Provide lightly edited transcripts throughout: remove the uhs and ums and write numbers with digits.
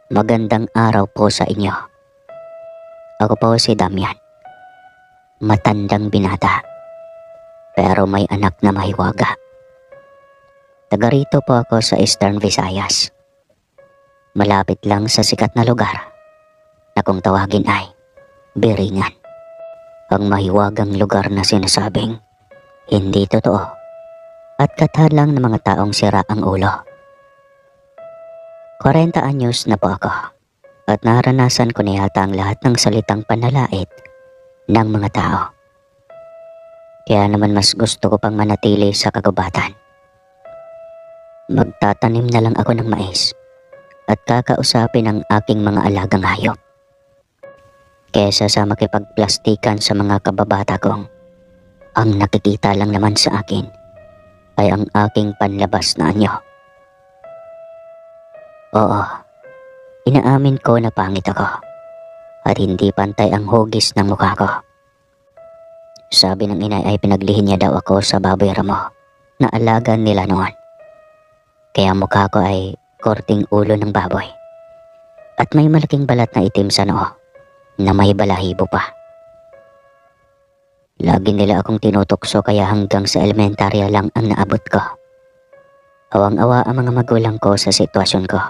Magandang araw po sa inyo. Ako po si Damian. Matandang binata, pero may anak na mahiwaga. Taga rito po ako sa Eastern Visayas. Malapit lang sa sikat na lugar na kung tawagin ay Biringan. Ang mahiwagang lugar na sinasabing hindi totoo at kathalang ng mga taong sira ang ulo. 40 anyos na po ako at naranasan ko na yata ang lahat ng salitang panlalait ng mga tao. Kaya naman mas gusto ko pang manatili sa kagubatan. Magtatanim na lang ako ng mais at kakausapin ang aking mga alagang hayop. Kesa sa makipagplastikan sa mga kababata kong ang nakikita lang naman sa akin ay ang aking panlabas na anyo. Oo, inaamin ko na pangit ako at hindi pantay ang hugis ng mukha ko. Sabi ng inay ay pinaglihin niya daw ako sa baboy ramo na alaga nila noon. Kaya mukha ko ay korting ulo ng baboy at may malaking balat na itim sa noo na may balahibo pa. Lagi nila akong tinutokso kaya hanggang sa elementarya lang ang naabot ko. Awang-awa ang mga magulang ko sa sitwasyon ko.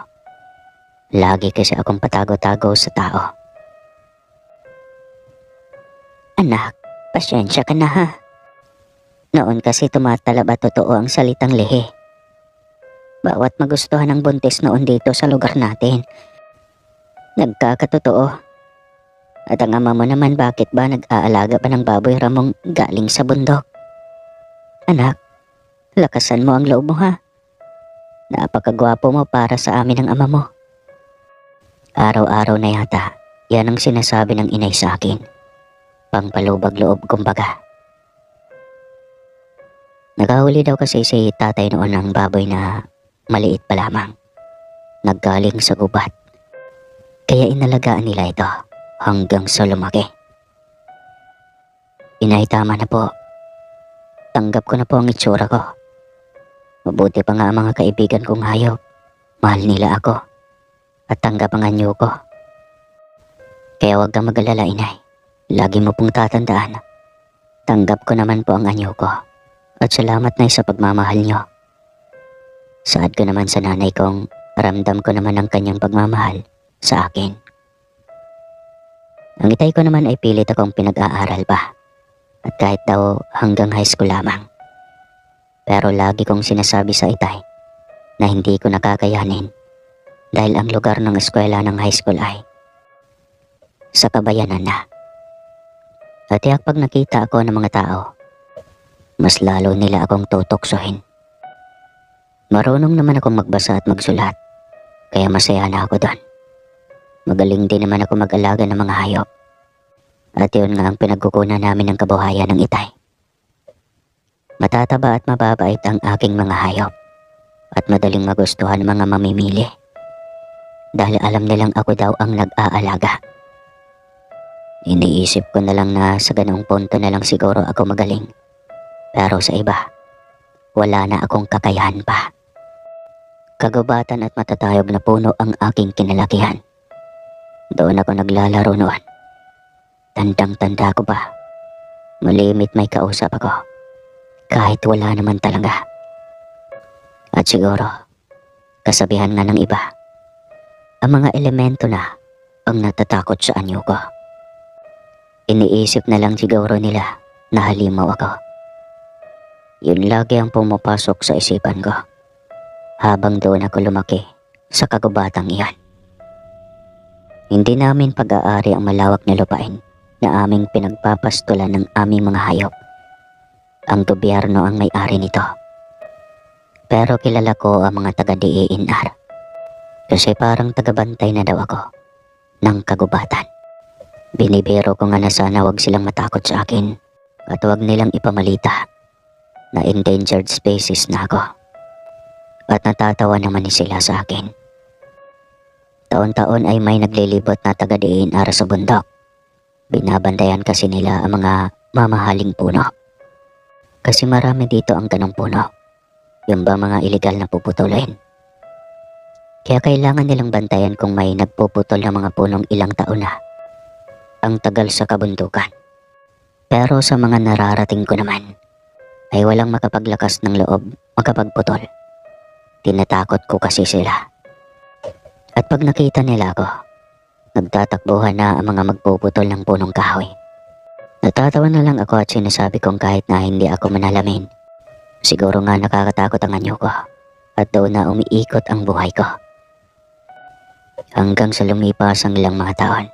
Lagi kasi akong patago-tago sa tao. Anak, pasensya ka na ha. Noon kasi tumatalab at totoo ang salitang lihi. Bawat magustuhan ng buntis noon dito sa lugar natin, nagkakatotoo. At ang ama mo naman, bakit ba nag-aalaga pa ng baboy ramong galing sa bundok? Anak, lakasan mo ang loob mo ha. Napakagwapo mo para sa amin ng ama mo. Araw-araw na yata, yan ang sinasabi ng inay sa akin. Pangpalubag loob kumbaga. Nakahuli daw kasi si tatay noon ng baboy na maliit pa lamang. Naggaling sa gubat. Kaya inalagaan nila ito hanggang sa lumaki. Inay, tama na po. Tanggap ko na po ang itsura ko. Mabuti pa nga ang mga kaibigan kong hayop. Mahal nila ako. At tanggap ang anyo ko. Kaya huwag kang mag-alala, inay. Lagi mo pong tatandaan. Tanggap ko naman po ang anyo ko. At salamat na sa pagmamahal nyo. Saad ko naman sa nanay kong ramdam ko naman ang kanyang pagmamahal sa akin. Ang itay ko naman ay pilit akong pinag-aaral pa. At kahit daw hanggang high school lamang. Pero lagi kong sinasabi sa itay na hindi ko nakakayanin. Dahil ang lugar ng eskwela ng high school ay sa kabayanan na. At tiyak pag nakita ako ng mga tao, mas lalo nila akong tutoksohin. Marunong naman akong magbasa at magsulat, kaya masaya na ako doon. Magaling din naman ako mag-alaga ng mga hayop. At yun nga ang pinagkukunan namin ng kabuhayan ng itay. Matataba at mababait ang aking mga hayop at madaling magustuhan ng mga mamimili. Dahil alam nilang ako daw ang nag-aalaga. Iniisip ko na lang na sa ganong punto na lang siguro ako magaling. Pero sa iba, wala na akong kakayahan pa. Kagubatan at matatayog na puno ang aking kinalakihan. Doon ako naglalaro noon. Tandang-tanda ko ba? Malimit may kausap ako. Kahit wala naman talaga. At siguro, kasabihan nga ng iba, ang mga elemento na ang natatakot sa anyo ko. Iniisip na lang siguro nila na halimaw ako. Yun lagi ang pumapasok sa isipan ko habang doon ako lumaki sa kagubatang iyan. Hindi namin pag-aari ang malawak na lupain na aming pinagpapastulan ng aming mga hayop. Ang gobyerno ang may-ari nito. Pero kilala ko ang mga taga-DENR. Kasi parang tagabantay na daw ako ng kagubatan. Binibiro ko nga na sana wag silang matakot sa akin at wag nilang ipamalita na endangered species na ako. At natatawa naman sila sa akin. Taon-taon ay may naglilibot na taga-DENR sa bundok. Binabandayan kasi nila ang mga mamahaling puno. Kasi marami dito ang ganong puno. Yung ba mga illegal na puputulin. Kaya kailangan nilang bantayan kung may nagpuputol ng mga punong ilang taon na. Ang tagal sa kabundukan. Pero sa mga nararating ko naman, ay walang makapaglakas ng loob makapagputol. Tinatakot ko kasi sila. At pag nakita nila ako, nagtatakbuhan na ang mga magpuputol ng punong kahoy. Natatawa na lang ako at sinasabi kong kahit na hindi ako manalamin, siguro nga nakakatakot ang anyo ko at doon na umiikot ang buhay ko. Hanggang sa lumipas ang ilang mga taon,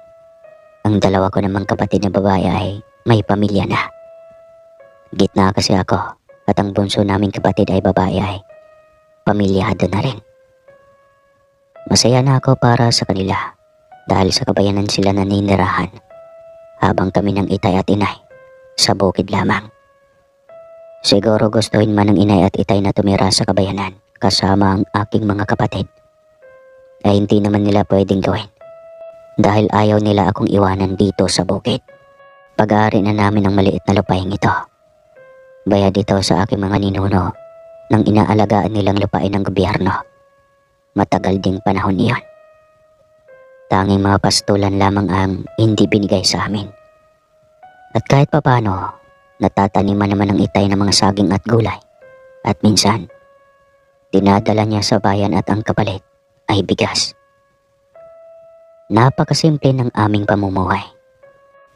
ang dalawa ko namang kapatid na babae ay may pamilya na. Gitna kasi ako at ang bunso naming kapatid ay babae ay pamilyado na rin. Masaya na ako para sa kanila dahil sa kabayanan sila naninirahan habang kami ng itay at inay sa bukid lamang. Siguro gustuhin man ng inay at itay na tumira sa kabayanan kasama ang aking mga kapatid ay hindi naman nila pwedeng gawin dahil ayaw nila akong iwanan dito sa bukid. Pag-aari na namin ang maliit na lupaing ito. Bayad ito sa aking mga ninuno nang inaalagaan nilang lupain ng gobyerno. Matagal ding panahon iyon. Tanging mga pastulan lamang ang hindi binigay sa amin. At kahit papano, natataniman naman ng itay ng mga saging at gulay. At minsan, dinadala niya sa bayan at ang kapalit ay bigas. Napakasimple ng aming pamumuhay.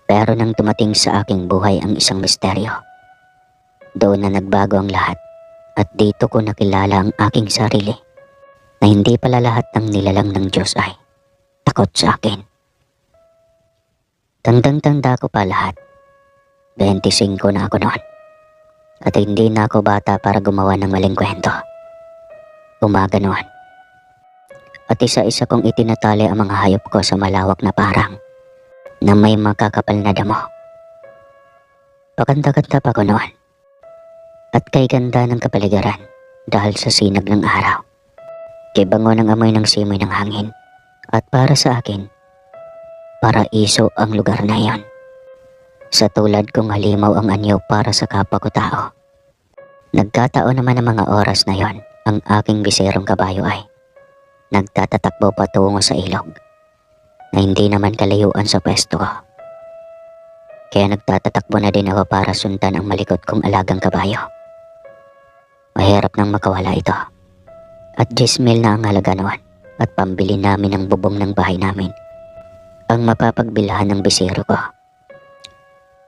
Pero nang tumating sa aking buhay ang isang misteryo, doon na nagbago ang lahat at dito ko nakilala ang aking sarili na hindi pala lahat ng nilalang ng Diyos ay takot sa akin. Tandang-tanda ko pa lahat. 25 na ako noon. At hindi na ako bata para gumawa ng maling kwento. Umaga noon. At isa-isa kong itinatali ang mga hayop ko sa malawak na parang na may makakapal na damo. Paganda-ganda pa ko noon. At kay ganda ng kapaligiran dahil sa sinag ng araw. Kay bango ng amoy ng simoy ng hangin. At para sa akin, paraiso ang lugar na iyon. Sa tulad kong halimaw ang anyo para sa kapwa ko tao. Nagkataon naman ang mga oras na yon, ang aking biserong kabayo ay nagtatatakbo patungo sa ilog na hindi naman kalayuan sa pwesto ko. Kaya nagtatatakbo na din ako para sundan ang malikot kong alagang kabayo. Mahirap nang makawala ito. At 10,000 na ang halaga noon at pambili namin ang bubong ng bahay namin ang mapapagbilhan ng bisero ko.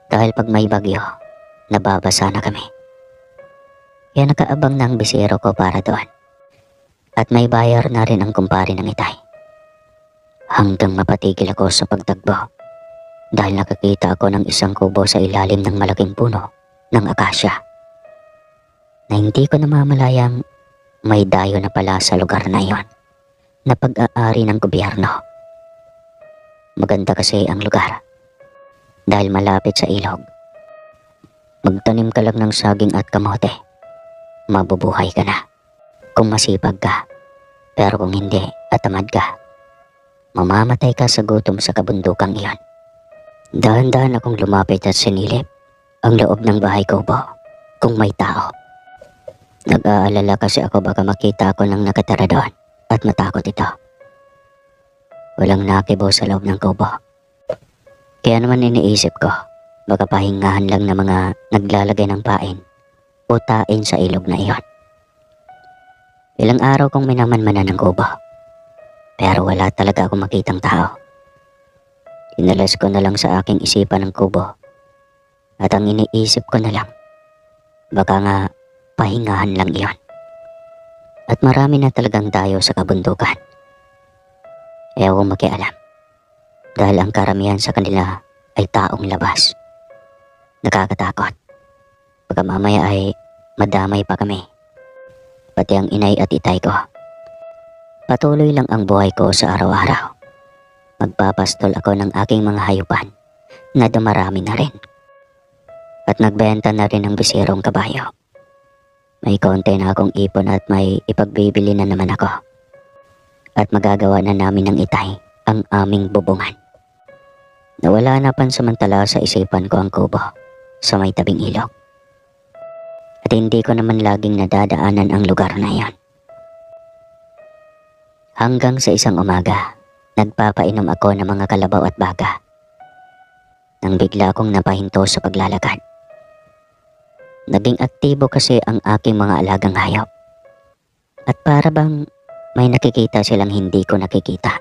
Dahil pag may bagyo, nababasa na kami. Kaya nakaabang na ang bisero ko para doon. At may bayar na rin ang kumpare ng itay. Hanggang mapatigil ako sa pagtagbo dahil nakakita ako ng isang kubo sa ilalim ng malaking puno ng akasya na hindi ko namamalayang may dayo na pala sa lugar na iyon na pag-aari ng gobyerno. Maganda kasi ang lugar dahil malapit sa ilog. Magtanim ka lang ng saging at kamote, mabubuhay ka na kung masipag ka. Pero kung hindi at tamad ka, mamamatay ka sa gutom sa kabundukang iyon. Dahan-dahan akong lumapit at sinilip ang loob ng bahay kubo kung may tao. Nag-aalala kasi ako baka makita ako ng nakatira doon at matakot ito. Walang nakibo sa loob ng kubo. Kaya naman iniisip ko, baka pahingahan lang ng mga naglalagay ng pain o tain sa ilog na iyon. Ilang araw kong minamanmanan ng kubo, pero wala talaga akong makitang tao. Inalas ko na lang sa aking isipan ng kubo at ang iniisip ko na lang, baka nga pahingahan lang iyon. At marami na talagang dayo sa kabundukan. Ayaw kong makialam dahil ang karamihan sa kanila ay taong labas. Nakakatakot. Baka mamaya ay madamay pa kami. Pati ang inay at itay ko. Patuloy lang ang buhay ko sa araw-araw. Magpapastol ako ng aking mga hayupan na dumarami na rin. At nagbenta na rin ng biserong kabayo. May konti na akong ipon at may ipagbibili na naman ako. At magagawa na namin ng itay ang aming bubungan. Nawala na pansamantala sa isipan ko ang kubo sa may tabing ilog. At hindi ko naman laging nadadaanan ang lugar na iyon. Hanggang sa isang umaga, nagpapainom ako ng mga kalabaw at baga. Nang bigla akong napahinto sa paglalakad. Naging aktibo kasi ang aking mga alagang hayop. At para bang may nakikita silang hindi ko nakikita.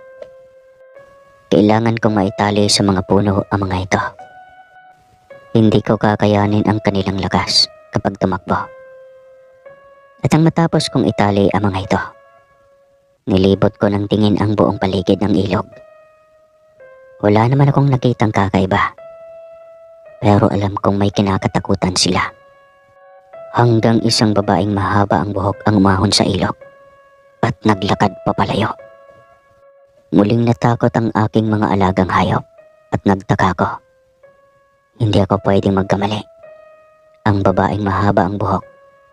Kailangan kong maitali sa mga puno ang mga ito. Hindi ko kakayanin ang kanilang lakas kapag tumakbo. At ang matapos kong itali ang mga ito, nilibot ko ng tingin ang buong paligid ng ilog. Wala naman akong nakitang kakaiba. Pero alam kong may kinakatakutan sila. Hanggang isang babaeng mahaba ang buhok ang umahon sa ilog at naglakad papalayo. Muling natakot ang aking mga alagang hayop at nagtaka ko. Hindi ako pwedeng magkamali. Ang babaeng mahaba ang buhok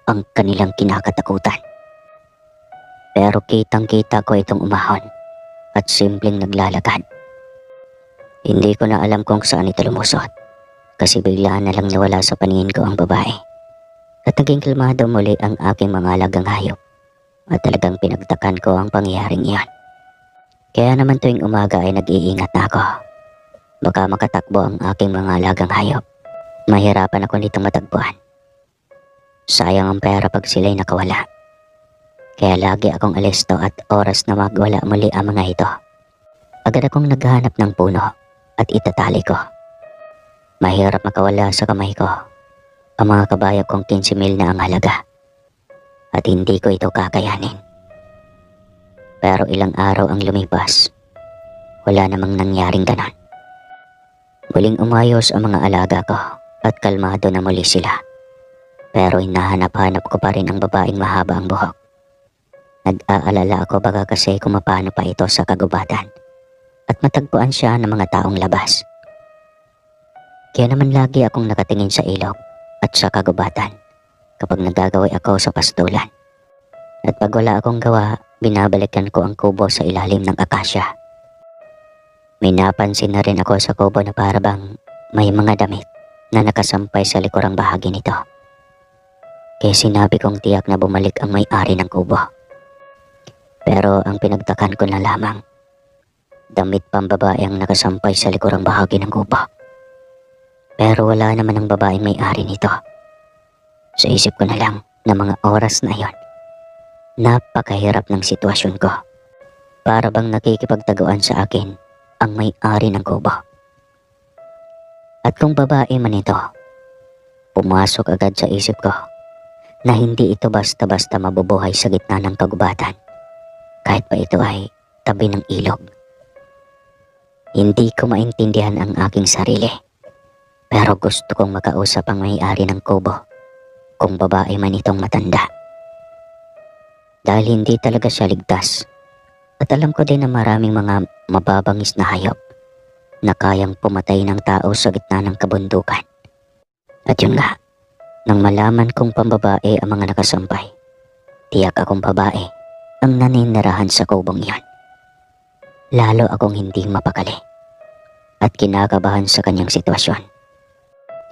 ang kanilang kinakatakutan. Pero kitang-kita ko itong umahon at simpleng naglalakad. Hindi ko na alam kung saan ito lumusot kasi biglaan na lang nawala sa paningin ko ang babae. At naging kalmado muli ang aking mga alagang hayop at talagang pinagtakan ko ang pangyayaring iyon. Kaya naman tuwing umaga ay nag-iingat na ako. Baka makatakbo ang aking mga alagang hayop. Mahirapan ako nitong matagpuan. Sayang ang pera pag sila'y nakawala. Kaya lagi akong alisto at oras na magwala muli ang mga ito. Agad akong naghahanap ng puno at itatali ko. Mahirap makawala sa kamay ko ang mga kabayo kong 15,000 na ang halaga. At hindi ko ito kakayanin. Pero ilang araw ang lumipas. Wala namang nangyaring ganon. Muling umayos ang mga alaga ko at kalmado na muli sila. Pero hinahanap-hanap ko pa rin ang babaeng mahaba ang buhok. Nag-aalala ako baka kasi kung mapano pa ito sa kagubatan at matagpuan siya ng mga taong labas. Kaya naman lagi akong nakatingin sa ilog at sa kagubatan kapag nagagaway ako sa pastulan. At pag wala akong gawa, binabalikan ko ang kubo sa ilalim ng akasya. May napansin na rin ako sa kubo na parabang may mga damit na nakasampay sa likurang bahagi nito. Kaya sinabi kong tiyak na bumalik ang may-ari ng kubo. Pero ang pinagtakan ko na lamang, damit pambabae ang nakasampay sa likurang bahagi ng kubo. Pero wala naman ang babaeng may-ari nito. Sa isip ko na lang na mga oras na iyon, napakahirap ng sitwasyon ko. Para bang nakikipagtaguan sa akin ang may-ari ng kubo. At kung babae man ito, pumasok agad sa isip ko na hindi ito basta-basta mabubuhay sa gitna ng kagubatan. Kahit pa ito ay tabi ng ilog. Hindi ko maintindihan ang aking sarili. Pero gusto kong makausap ang may-ari ng kubo kung babae man itong matanda. Dahil hindi talaga siya ligtas. At alam ko din na maraming mga mababangis na hayop na kayang pumatay ng tao sa gitna ng kabundukan. At yun nga, nang malaman kong pambabae ang mga nakasampay, tiyak akong babae ang naninirahan sa kubong iyon. Lalo akong hindi mapakali at kinakabahan sa kanyang sitwasyon.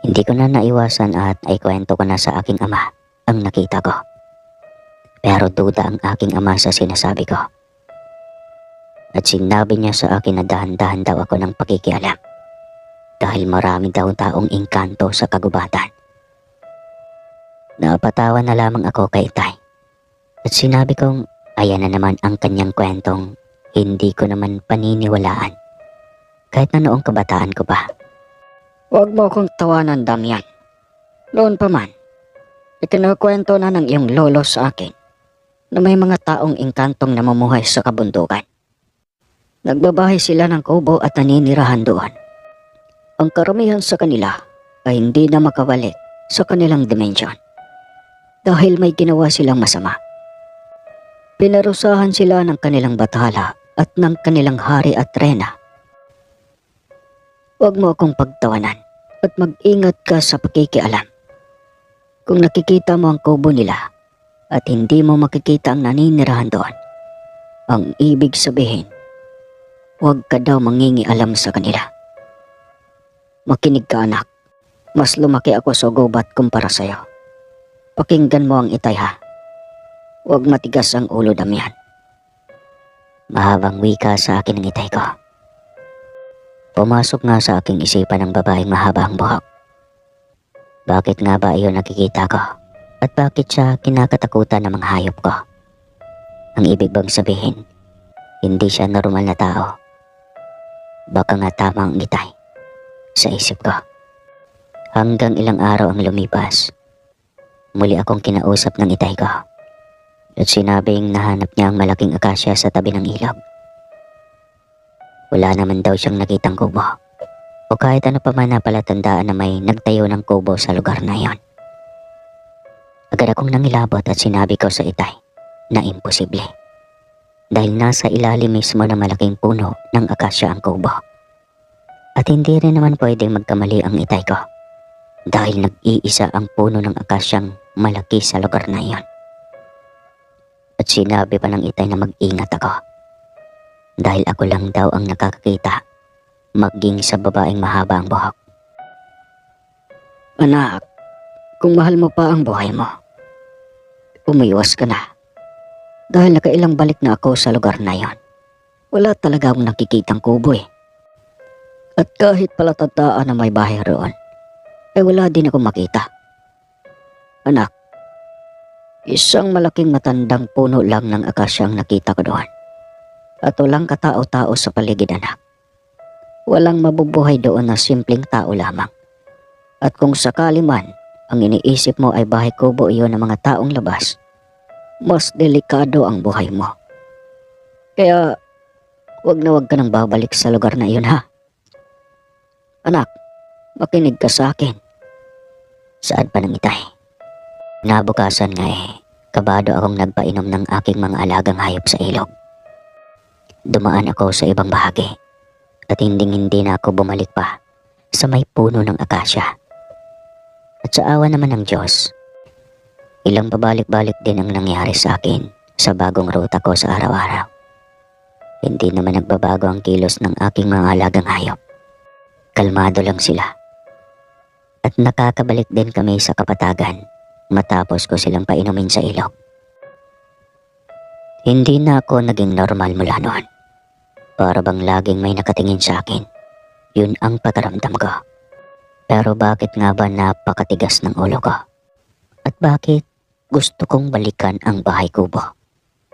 Hindi ko na naiwasan at ay kwento ko na sa aking ama ang nakita ko. Pero duda ang aking ama sa sinasabi ko. At sinabi niya sa akin na dahan-dahan daw ako ng pakikialam dahil marami daw taong engkanto sa kagubatan. Napatawa na lamang ako kay Tay at sinabi kong ayan na naman ang kanyang kwentong hindi ko naman paniniwalaan kahit na noong kabataan ko pa. Huwag mo akong tawanan, Damian. Noon pa man, ikinakwento na ng iyong lolo sa akin na may mga taong engkantong namumuhay sa kabundukan. Nagbabahay sila ng kubo at naninirahan doon. Ang karamihan sa kanila ay hindi na makabalik sa kanilang dimensyon dahil may ginawa silang masama. Pinarusahan sila ng kanilang bathala at ng kanilang hari at reyna. Huwag mo akong pagtawanan at mag-ingat ka sa pakikialam. Kung nakikita mo ang kubo nila at hindi mo makikita ang naninirahan doon, ang ibig sabihin, huwag ka daw mangingialam sa kanila. Makinig ka, anak. Mas lumaki ako sa gubat kumpara sa'yo. Pakinggan mo ang itay, ha. Huwag matigas ang ulo, Damian. Mahabang wika sa akin ng itay ko. Pumasok nga sa aking isipan ng babaeng mahaba ang buhok. Bakit nga ba iyon nakikita ko? At bakit siya kinakatakutan ng mga hayop ko? Ang ibig bang sabihin, hindi siya normal na tao? Baka nga tama ang itay sa isip ko. Hanggang ilang araw ang lumipas, muli akong kinausap ng itay ko. At sinabing nahanap niya ang malaking akasya sa tabi ng ilog. Wala naman daw siyang nakitang kubo. O kahit ano pa man na palatandaan na may nagtayo ng kubo sa lugar na iyon. Agad akong nangilabot at sinabi ko sa itay na imposible. Dahil nasa ilalim mismo ng malaking puno ng akasya ang kubo. At hindi rin naman pwedeng magkamali ang itay ko. Dahil nag-iisa ang puno ng akasyang malaki sa lugar na iyon. At sinabi pa ng itay na mag-ingat ako. Dahil ako lang daw ang nakakakita, maging sa babaeng mahaba ang buhok. Anak, kung mahal mo pa ang buhay mo, umiwas ka na. Dahil nakailang balik na ako sa lugar na yon. Wala talaga akong nakikitang kubo eh. At kahit palatandaan na may bahay roon, wala din ako makita. Anak, isang malaking matandang puno lang ng akasya ang nakita ko doon. At walang katao-tao sa paligid, anak. Walang mabubuhay doon na simpleng tao lamang. At kung sakali man ang iniisip mo ay bahay kubo iyon ng mga taong labas, mas delikado ang buhay mo. Kaya wag ka nang babalik sa lugar na iyon, ha? Anak, makinig ka sa akin. Saan pa ng itay? Nabukasan nga kabado akong nagpainom ng aking mga alagang hayop sa ilog. Dumaan ako sa ibang bahagi at hindi na ako bumalik pa sa may puno ng akasya. At sa awa naman ng Diyos, ilang pabalik-balik din ang nangyari sa akin sa bagong ruta ko sa araw-araw. Hindi naman nagbabago ang kilos ng aking mga alagang hayop. Kalmado lang sila. At nakakabalik din kami sa kapatagan matapos ko silang painumin sa ilog. Hindi na ako naging normal mula noon. Para bang laging may nakatingin sa akin. Yun ang pakiramdam ko. Pero bakit nga ba napakatigas ng ulo ko? At bakit gusto kong balikan ang bahay kubo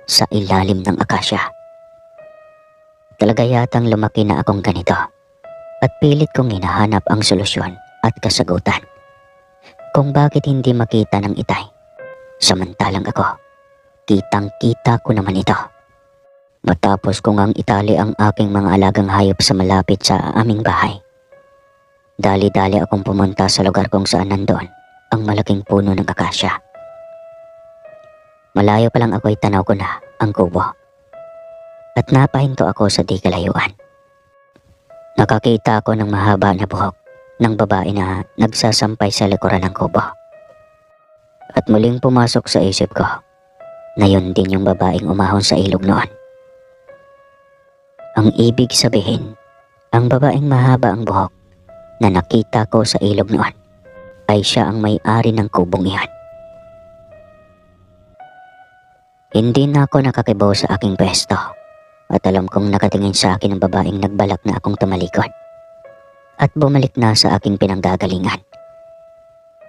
sa ilalim ng akasya? Talaga yatang lumaki na akong ganito at pilit kong hinahanap ang solusyon at kasagutan kung bakit hindi makita ng itay. Samantalang ako, kitang-kita ko naman ito. Matapos kong ang itali ang aking mga alagang hayop sa malapit sa aming bahay, dali-dali akong pumunta sa lugar kung saan nandoon ang malaking puno ng akasya. Malayo pa lang ako'y tanaw ko na ang kubo at napahinto ako sa di kalayuan. Nakakita ako ng mahaba na buhok ng babae na nagsasampay sa likuran ng kubo. At muling pumasok sa isip ko na yun din yung babaeng umahon sa ilog noon. Ang ibig sabihin, ang babaeng mahaba ang buhok na nakita ko sa ilog noon ay siya ang may-ari ng kubong iyan. Hindi na ako nakakibaw sa aking pwesto at alam kong nakatingin sa akin ang babaeng nagbalak na akong tumalikod at bumalik na sa aking pinanggagalingan.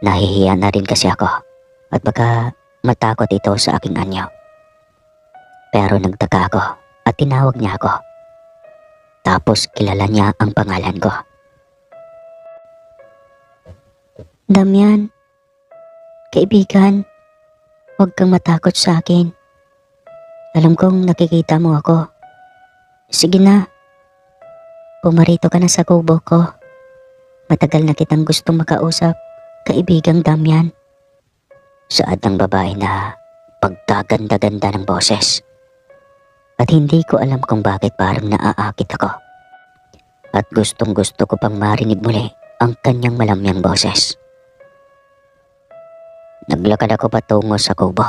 Nahihiya na rin kasi ako at baka matakot ito sa aking anyo. Pero nagtaka ako at tinawag niya ako. Tapos kilala niya ang pangalan ko. Damian, kaibigan, huwag kang matakot sa akin. Alam kong nakikita mo ako. Sige na, pumarito ka na sa kubo ko. Matagal na kitang gustong makausap, kaibigang Damian. Saad ng babae na pagkaganda-ganda ng boses. At hindi ko alam kung bakit parang naaakit ako. At gustong gusto ko pang marinig muli ang kanyang malamyang boses. Naglakad ako patungo sa kubo.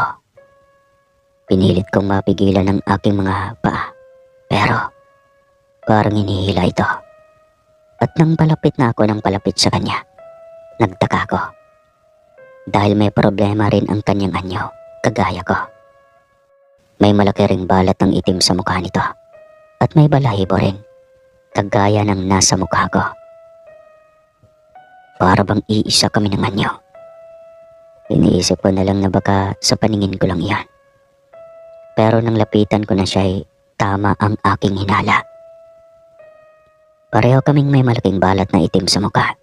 Pinilit kong mapigilan ang aking mga paa. Pero parang hinihila ito. At nang palapit na ako ng palapit sa kanya, nagtaka ko. Dahil may problema rin ang kanyang anyo, kagaya ko. May malaki ring balat ng itim sa mukha nito at may balahibo rin, kagaya ng nasa mukha ko. Para bang iisa kami ng anyo. Iniisip ko na lang na baka sa paningin ko lang iyan. Pero nang lapitan ko na siya'y tama ang aking hinala. Pareho kaming may malaking balat na itim sa mukha.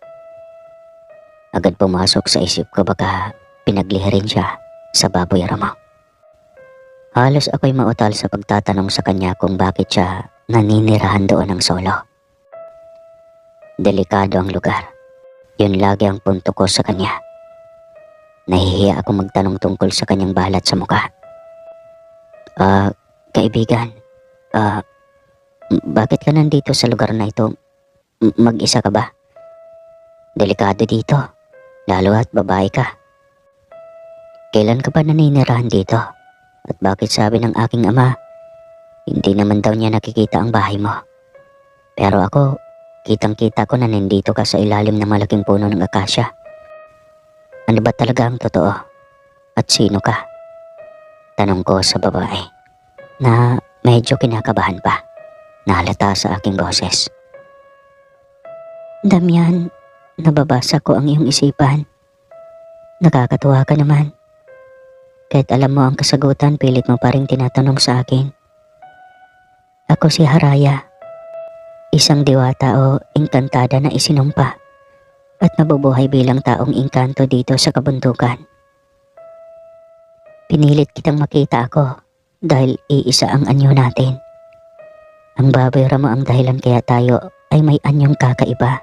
Agad pumasok sa isip ko baka pinaglihirin siya sa baboy ramo. Halos ako'y mautal sa pagtatanong sa kanya kung bakit siya naninirahan doon ng solo. Delikado ang lugar. Yun lagi ang punto ko sa kanya. Nahihiya ako magtanong tungkol sa kanyang balat sa mukha. Kaibigan, bakit ka nandito sa lugar na ito? Mag-isa ka ba? Delikado dito, lalo at babae ka. Kailan ka ba naninirahan dito? At bakit sabi ng aking ama, hindi naman daw niya nakikita ang bahay mo? Pero ako, kitang-kita ko na nandito ka sa ilalim ng malaking puno ng akasya. Ano ba talaga ang totoo? At sino ka? Tanong ko sa babae na medyo kinakabahan pa. Nahalata sa aking boses. Damian, nababasa ko ang iyong isipan. Nakakatuwa ka naman. Kahit alam mo ang kasagutan, pilit mo pa rin tinatanong sa akin. Ako si Haraya. Isang diwata o engkantada na isinumpa at nabubuhay bilang taong engkanto dito sa kabundukan. Pinilit kitang makita ako dahil iisa ang anyo natin. Ang baboy ramo ang dahilan kaya tayo ay may anyong kakaiba.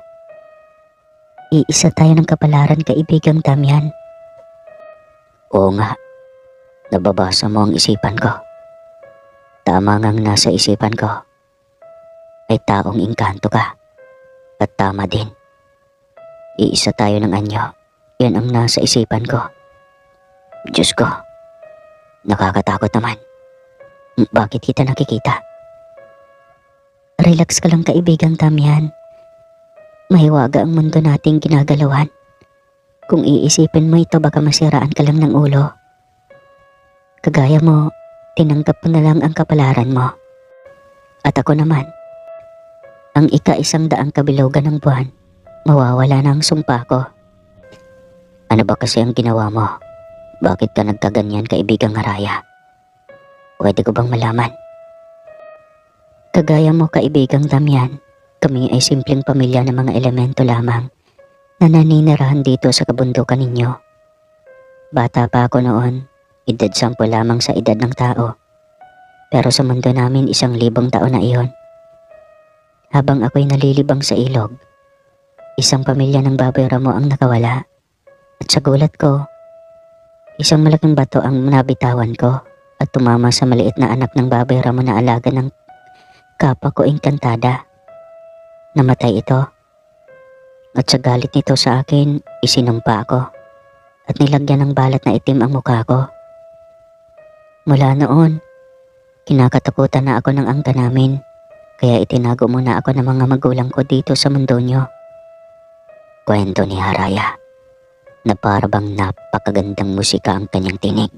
Iisa tayo ng kapalaran, kaibigang Damian. Oo nga, nababasa mo ang isipan ko. Tama ngang nasa isipan ko ay taong engkanto ka. At tama din. Iisa tayo ng anyo. Yan ang nasa isipan ko. Diyos ko, nakakatakot naman. Bakit kita nakikita? Relax ka lang, kaibigang Damian. Mahiwaga ang mundo nating ginagalawan. Kung iisipin mo ito, baka masiraan ka lang ng ulo. Kagaya mo, tinanggap mo na lang ang kapalaran mo. At ako naman, ang ika-100 kabilugan ng buwan, mawawala na ang sumpa ko. Ano ba kasi ang ginawa mo? Bakit ka nagkaganyan, kaibigang Haraya? Pwede ko bang malaman? Kagaya mo, kaibigang Damian, kami ay simpleng pamilya ng mga elemento lamang na naninirahan dito sa kabundukan ninyo. Bata pa ako noon, edad 10 lamang sa edad ng tao. Pero sa mundo namin 1,000 taon na iyon. Habang ako'y nalilibang sa ilog, isang pamilya ng baboy ramo ang nakawala. At sa gulat ko, isang malaking bato ang nabitawan ko at tumama sa maliit na anak ng baboy ramo na alaga ng kapwa ko engkantada. Namatay ito. At sa galit nito sa akin, isinumpa ako at nilagyan ng balat na itim ang mukha ko. Mula noon, kinakatakutan na ako ng angka namin. Kaya itinago muna ako ng mga magulang ko dito sa mundo nyo. Kwento ni Haraya na parabang napakagandang musika ang kanyang tinig.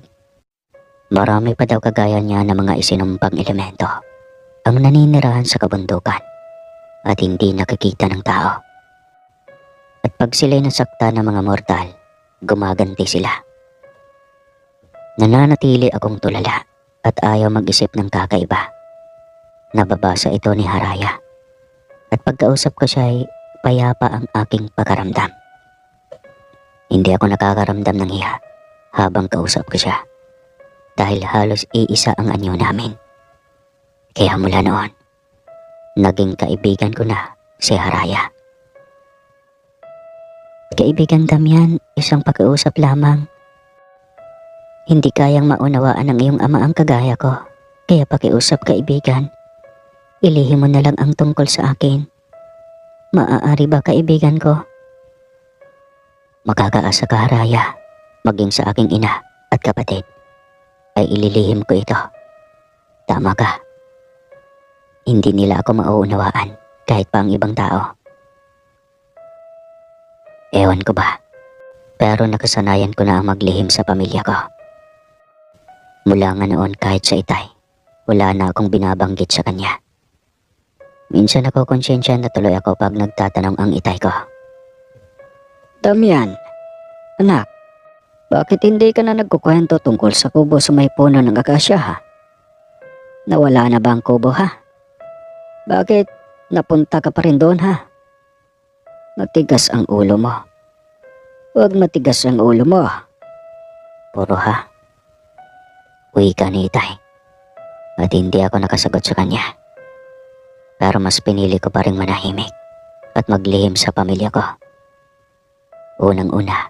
Marami pa daw kagaya niya ng mga isinumpang elemento ang naninirahan sa kabundukan at hindi nakikita ng tao. At pag sila'y nasakta ng mga mortal, gumaganti sila. Nananatili akong tulala at ayaw mag-isip ng kakaiba. Nababasa ito ni Haraya. At pagkausap ko siya ay payapa ang aking pakaramdam. Hindi ako nakakaramdam ng hiya habang kausap ko siya. Dahil halos iisa ang anyo namin. Kaya mula noon, naging kaibigan ko na si Haraya. Kaibigang Damian, isang pag-uusap lamang. Hindi kayang maunawaan ng iyong ama ang kagaya ko. Kaya pakiusap, kaibigan. Ilihim mo na lang ang tungkol sa akin. Maaari ba, kaibigan ko? Makakaasa ka, Haraya. Maging sa aking ina at kapatid ay ililihim ko ito. Tama ka. Hindi nila ako mauunawaan kahit pa ang ibang tao. Ewan ko ba, pero nakasanayan ko na ang maglihim sa pamilya ko. Mula nga noon kahit sa itay, wala na akong binabanggit sa kanya. Minsan ako konsensya na tuloy ako pag nagtatanong ang itay ko. Damian, anak, bakit hindi ka na nagkukwento tungkol sa kubo sa may puno ng akasya ha? Nawala na ba ang kubo ha? Bakit napunta ka pa rin doon ha? Matigas ang ulo mo. Huwag matigas ang ulo mo. Puro ha. Uwi ka ni itay. At hindi ako nakasagot sa kanya. Pero mas pinili ko pa rin manahimik at maglihim sa pamilya ko. Unang-una,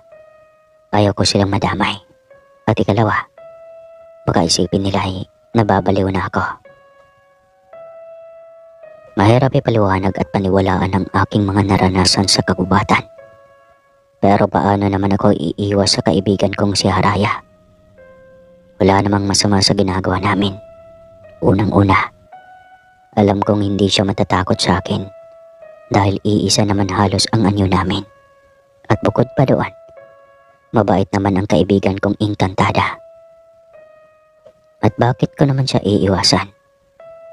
ayaw ko silang madamay. At ikalawa, baka isipin nila ay nababaliw na ako. Mahirap ipaliwanag at paniwalaan ang aking mga naranasan sa kagubatan. Pero paano naman ako iiwas sa kaibigan kong si Haraya? Wala namang masama sa ginagawa namin. Unang-una, alam kong hindi siya matatakot sa akin dahil iisa naman halos ang anyo namin. At bukod pa doon, mabait naman ang kaibigan kong Engkantada. At bakit ko naman siya iiwasan?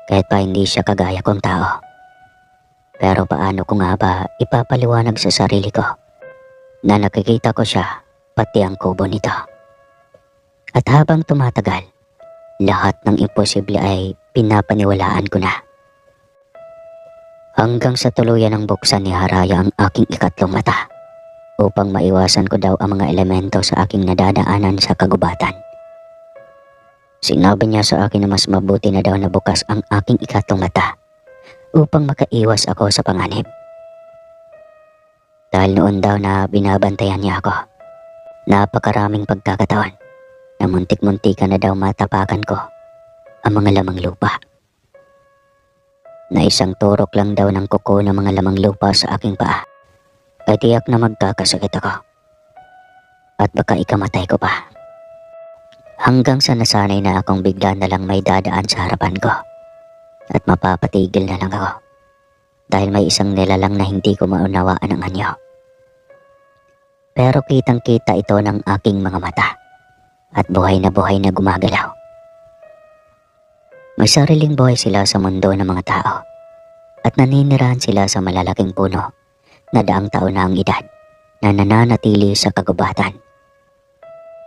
Kahit pa hindi siya kagaya kong tao. Pero paano ko nga ba ipapaliwanag sa sarili ko na nakikita ko siya pati ang kubo nito? At habang tumatagal, lahat ng imposible ay pinapaniwalaan ko na. Hanggang sa tuluyan ng buksan ni Haraya ang aking ikatlong mata upang maiwasan ko daw ang mga elemento sa aking nadadaanan sa kagubatan. Sinabi niya sa akin na mas mabuti na daw na bukas ang aking ikatlong mata upang makaiwas ako sa panganib. Dahil noon daw na binabantayan niya ako, napakaraming pagkakataon na muntik-muntikan na daw matapakan ko ang mga lamang lupa. Na isang turok lang daw ng kuko ng mga lamang lupa sa aking paa ay tiyak na magkakasakit ako at baka ikamatay ko pa. Hanggang sa nasanay na akong bigla na lang may dadaan sa harapan ko at mapapatigil na lang ako dahil may isang nilalang na hindi ko maunawaan ang anyo. Pero kitang-kita ito ng aking mga mata at buhay na gumagalaw. May sariling buhay sila sa mundo ng mga tao at naninirahan sila sa malalaking puno na daang taon na ang edad na nananatili sa kagubatan.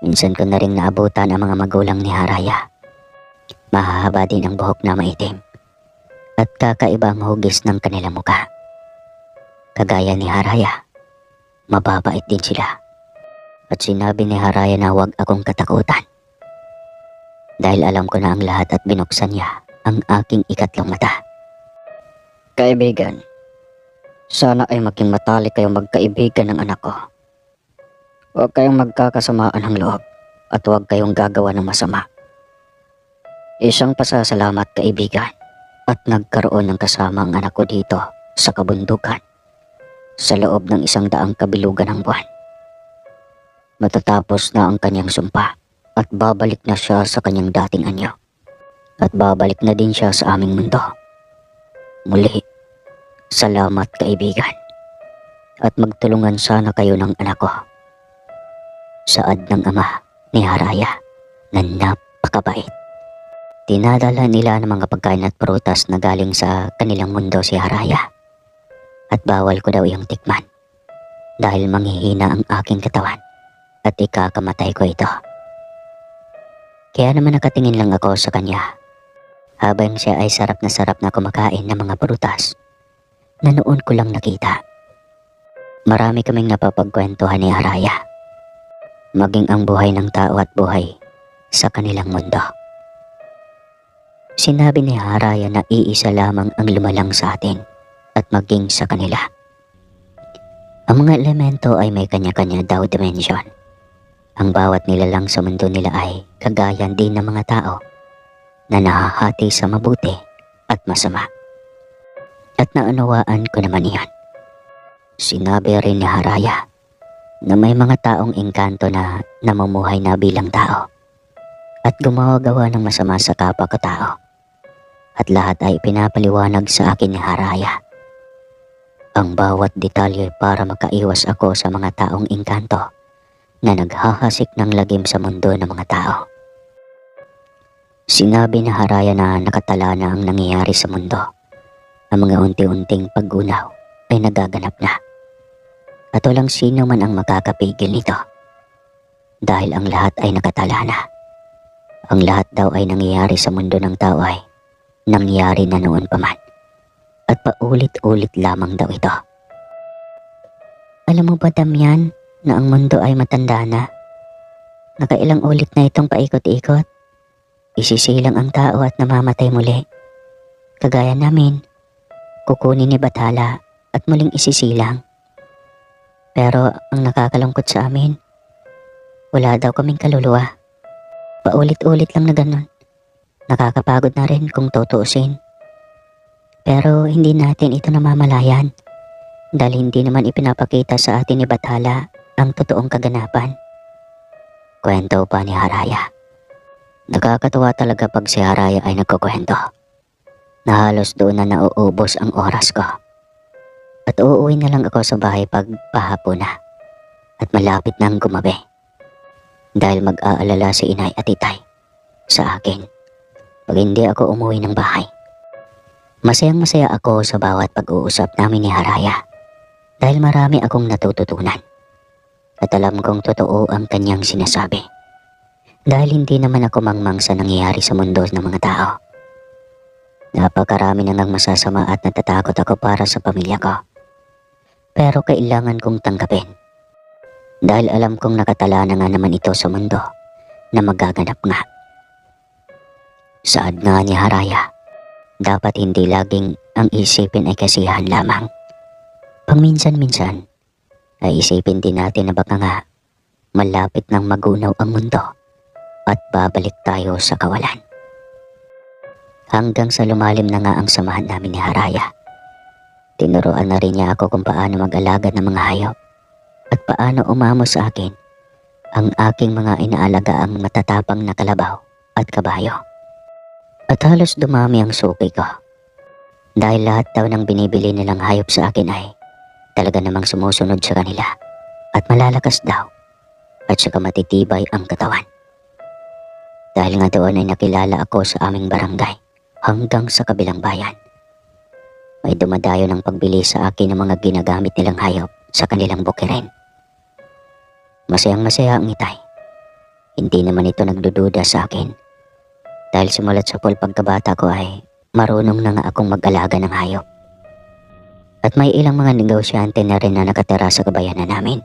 Minsan ko na rin naabutan ang mga magulang ni Haraya. Mahahaba din ang buhok na maitim at kakaibang hugis ng kanilang muka. Kagaya ni Haraya, mababait din sila. At sinabi ni Haraya na huwag akong katakutan. Dahil alam ko na ang lahat at binuksan niya ang aking ikatlong mata. Kaibigan, sana ay maging matalik kayong magkaibigan ng anak ko. Huwag kayong magkakasamaan ng loob at huwag kayong gagawa ng masama. Isang pasasalamat kaibigan at nagkaroon ng kasama ang anak ko dito sa kabundukan sa loob ng 100 kabilugan ng buwan. Matatapos na ang kanyang sumpa at babalik na siya sa kanyang dating anyo. At babalik na din siya sa aming mundo. Muli, salamat kaibigan. At magtulungan sana kayo ng anak ko. Saad ng ama ni Haraya na napakabait. Tinadala nila ng mga pagkain at prutas na galing sa kanilang mundo si Haraya. At bawal ko daw iyang tikman dahil manghihina ang aking katawan at ikakamatay ko ito. Kaya naman nakatingin lang ako sa kanya habang siya ay sarap na kumakain ng mga prutas na noon ko lang nakita. Marami kaming napapagkwentuhan ni Haraya, maging ang buhay ng tao at buhay sa kanilang mundo. Sinabi ni Haraya na iisa lamang ang lumalang sa atin at maging sa kanila. Ang mga elemento ay may kanya-kanya daw dimension. Ang bawat nilalang sa mundo nila ay kagayan din ng mga tao na nahahati sa mabuti at masama. At naunawaan ko naman iyan. Sinabi rin ni Haraya na may mga taong engkanto na namumuhay na bilang tao at gumawa-gawa ng masama sa kapwa-tao. At lahat ay pinapaliwanag sa akin ni Haraya. Ang bawat detalye para makaiwas ako sa mga taong engkanto na naghahasik ng lagim sa mundo ng mga tao. Sinabi ni Haraya na nakatala na ang nangyayari sa mundo, na ang mga unti-unting paggunaw ay nagaganap na. At walang sino man ang makakapigil nito. Dahil ang lahat ay nakatala na. Ang lahat daw ay nangyayari sa mundo ng tao ay nangyari na noon pa man. At paulit-ulit lamang daw ito. Alam mo ba, Damian, na ang mundo ay matanda na? Nakailang ulit na itong paikot-ikot. Isisilang ang tao at namamatay muli. Kagaya namin, kukunin ni Bathala at muling isisilang. Pero ang nakakalungkot sa amin, wala daw kaming kaluluwa. Paulit-ulit lang na ganun. Nakakapagod na rin kung tutuusin. Pero hindi natin ito namamalayan dahil hindi naman ipinapakita sa atin ni Bathala ang totoong kaganapan. Kwento pa ni Haraya. Nakakatuwa talaga pag si Haraya ay nagkukwento. Na halos doon na nauubos ang oras ko. At uuwi na lang ako sa bahay pag pahapon na at malapit nang gumabi. Dahil mag-aalala si inay at itay sa akin pag hindi ako umuwi ng bahay. Masayang masaya ako sa bawat pag-uusap namin ni Haraya dahil marami akong natututunan. At alam kong totoo ang kanyang sinasabi. Dahil hindi naman ako mangmang sa nangyayari sa mundo ng mga tao. Napakarami na ngang masasama at natatakot ako para sa pamilya ko. Pero kailangan kong tanggapin. Dahil alam kong nakatala na nga naman ito sa mundo na magaganap nga. Saad nga ni Haraya, dapat hindi laging ang isipin ay kasiyahan lamang. Paminsan-minsan ay isipin din natin na baka nga malapit nang magunaw ang mundo at babalik tayo sa kawalan. Hanggang sa lumalim na nga ang samahan namin ni Haraya. Tinuruan na rin niya ako kung paano mag-alaga ng mga hayop at paano umamo sa akin ang aking mga inaalagaang matatapang na kalabaw at kabayo. At halos dumami ang suki ko. Dahil lahat daw ng binibili nilang hayop sa akin ay talaga namang sumusunod sa kanila at malalakas daw at saka matitibay ang katawan. Dahil nga doon ay nakilala ako sa aming barangay hanggang sa kabilang bayan. May dumadayo ng pagbili sa akin ng mga ginagamit nilang hayop sa kanilang bukirin. Masayang masaya ang itay. Hindi naman ito nagdududa sa akin. Dahil simulat sa pagkabata ko ay marunong na nga akong mag-alaga ng hayop. At may ilang mga negosyante na rin na nakatira sa kabayanan namin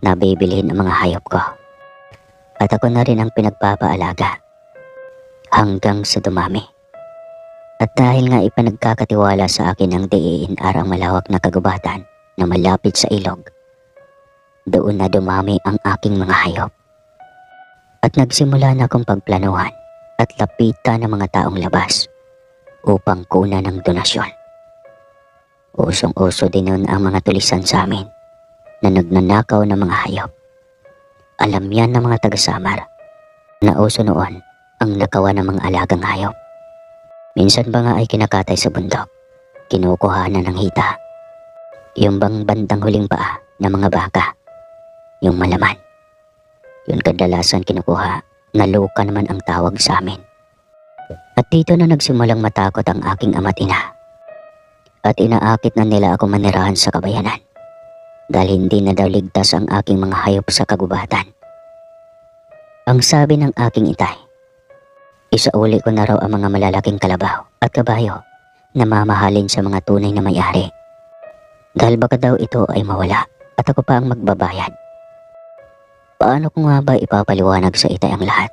na bibilhin ang mga hayop ko. At ako na rin ang pinagpapaalaga hanggang sa dumami. At dahil nga ipanagkakatiwala sa akin ang DENR ang malawak na kagubatan na malapit sa ilog, doon na dumami ang aking mga hayop. At nagsimula na akong pagplanuhan at lapitan ng mga taong labas upang kunan ng donasyon. Usong-uso din noon ang mga tulisan sa amin na nagnanakaw ng mga hayop. Alam yan ng mga taga-Samar na uso noon ang nakawa ng mga alagang hayop. Minsan ba nga ay kinakatay sa bundok, kinukuhanan ng hita. Yung bang bandang huling paa ng mga baka, yung malaman. Yun kadalasan kinukuha, naluka naman ang tawag sa amin. At dito na nagsimulang matakot ang aking ama't ina. At inaakit na nila ako manirahan sa kabayanan. Dahil hindi na daw ligtas ang aking mga hayop sa kagubatan. Ang sabi ng aking itay, isauli ko na raw ang mga malalaking kalabaw at kabayo na mamahalin sa mga tunay na may-ari. Dahil baka daw ito ay mawala at ako pa ang magbabayad. Paano ko nga ba ipapaliwanag sa itay ang lahat?